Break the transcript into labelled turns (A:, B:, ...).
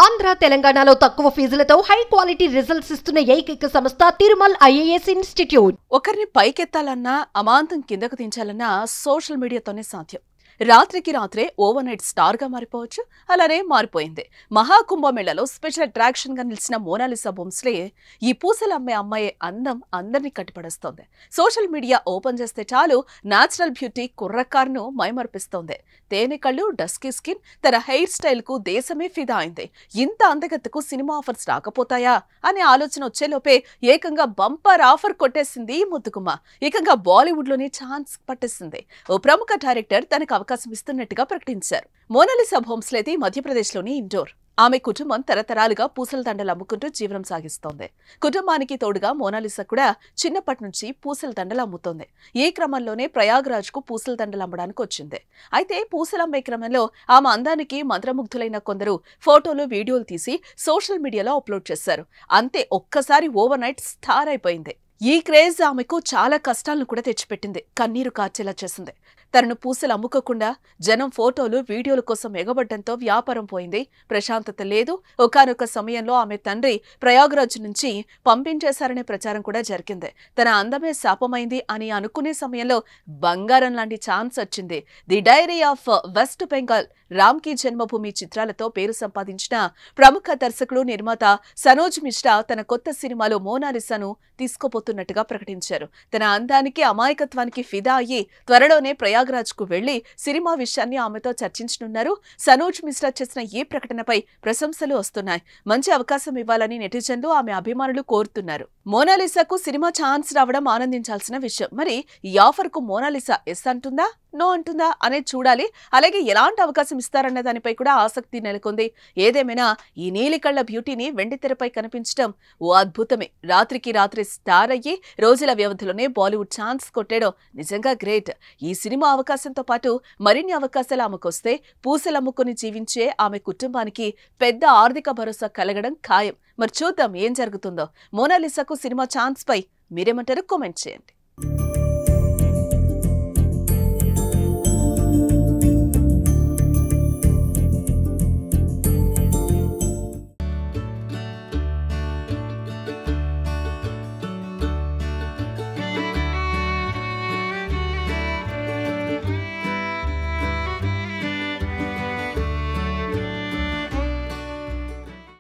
A: ఆంధ్ర తెలంగాణలో తక్కువ ఫీజులతో high quality results ఇస్తున్న ఏకైక సంస్థ తిరుమల్ ఐఏఎస్ ఇన్స్టిట్యూట్.
B: ఒకరిని పైకెత్తాలన్నా అమాంతం కిందకు దించాలన్నా సోషల్ మీడియాతోనే సాధ్యం. రాత్రికి రాత్రే ఓవర్ నైట్ స్టార్ గా మారిపోవచ్చు. అలానే మారిపోయింది. మహాకుంభమేళలో స్పెషల్ అట్రాక్షన్ గా నిలిచిన మోనాలిసా భోంస్లే ఈ పూసలు అమ్మే అమ్మాయి అందం అందరినీ కట్టిపడేస్తోంది. సోషల్ మీడియా ఓపెన్ చేస్తే చాలు నాచురల్ బ్యూటీ కుర్రకారును మైమర్పిస్తోంది. తేనె కళ్ళు, డస్కీ స్కిన్, తన హెయిర్ స్టైల్ కు దేశమే ఫిదా అయింది. ఇంత అందగత్తకు సినిమా ఆఫర్స్ రాకపోతాయా అనే ఆలోచన వచ్చేలోపే ఏకంగా బంపర్ ఆఫర్ కొట్టేసింది ఈ ముద్దుగుమ్మ. ఏకంగా బాలీవుడ్ లోనే ఛాన్స్ పట్టేసింది. ఓ ప్రముఖ డైరెక్టర్ తనకు అవకాశం ఇస్తున్నట్టుగా ప్రకటించారు. మోనాలిసా భోంస్లేది మధ్యప్రదేశ్లోని ఇండోర్. ఆమె కుటుంబం తరతరాలుగా పూసల దండలు అమ్ముకుంటూ జీవనం సాగిస్తోంది. కుటుంబానికి తోడుగా మోనాలిసా కూడా చిన్నప్పటి నుంచి పూసల దండలు అమ్ముతోంది. ఈ క్రమంలోనే ప్రయాగ్రాజ్ కు పూసల దండలు అమ్మడానికి వచ్చింది. అయితే పూసలు అమ్మే క్రమంలో ఆమె అందానికి మంత్రముగ్ధులైన కొందరు ఫోటోలు, వీడియోలు తీసి సోషల్ మీడియాలో అప్లోడ్ చేశారు. అంతే, ఒక్కసారి ఓవర్ నైట్ స్టార్ అయిపోయింది. ఈ క్రేజ్ ఆమెకు చాలా కష్టాలను కూడా తెచ్చిపెట్టింది. కన్నీరు కార్చేలా చేసింది. తనను పూసలు అమ్ముకోకుండా జనం ఫోటోలు, వీడియోల కోసం ఎగబడ్డంతో వ్యాపారం పోయింది. ప్రశాంతత లేదు. ఒకానొక సమయంలో ఆమె తండ్రి ప్రయాగ్రాజ్ నుంచి పంపించేశారనే ప్రచారం కూడా జరిగింది. తన అందమే శాపమైంది అని అనుకునే సమయంలో బంగారం లాంటి ఛాన్స్ వచ్చింది. The diary of west Bengal, Ram కి జన్మభూమి చిత్రాలతో పేరు సంపాదించిన ప్రముఖ దర్శకుడు, నిర్మాత సనోజ్ మిశ్రా తన కొత్త సినిమాలో మోనాలిసాను తీసుకోబోతున్నట్టుగా ప్రకటించారు. తన అందానికి, అమాయకత్వానికి ఫిదా అయ్యి త్వరలోనే ప్రయాగ్రాజ్ కు వెళ్లి సినిమా విషయాన్ని ఆమెతో చర్చించనున్నారు. సనోజ్ మిశ్రా చేసిన ఈ ప్రకటనపై ప్రశంసలు వస్తున్నాయి. మంచి అవకాశం ఇవ్వాలని నెటిజన్లు, ఆమె అభిమానులు కోరుతున్నారు. మోనాలిసాకు సినిమా ఛాన్స్ రావడం ఆనందించాల్సిన విషయం. మరి ఈ ఆఫర్ కు మోనాలిసా ఎస్ అంటుందా, నో అంటుందా అనేది చూడాలి. అలాగే ఎలాంటి అవకాశం ఇస్తారన్న దానిపై కూడా ఆసక్తి నెలకొంది. ఏదేమైనా ఈ నీలికళ్ల బ్యూటీని వెండితెరపై కనిపించడం ఓ అద్భుతమే. రాత్రికి రాత్రి స్టార్ అయ్యి రోజుల వ్యవధిలోనే బాలీవుడ్ ఛాన్స్ కొట్టేయడం నిజంగా గ్రేట్. ఈ సినిమా అవకాశంతో పాటు మరిన్ని అవకాశాలు ఆమెకొస్తే పూసలమ్ముకుని జీవించే ఆమె కుటుంబానికి పెద్ద ఆర్థిక భరోసా కలగడం ఖాయం. మరి చూద్దాం ఏం జరుగుతుందో. మోనాలిసాకు సినిమా ఛాన్స్ పై మీరేమంటారు? కామెంట్ చేయండి.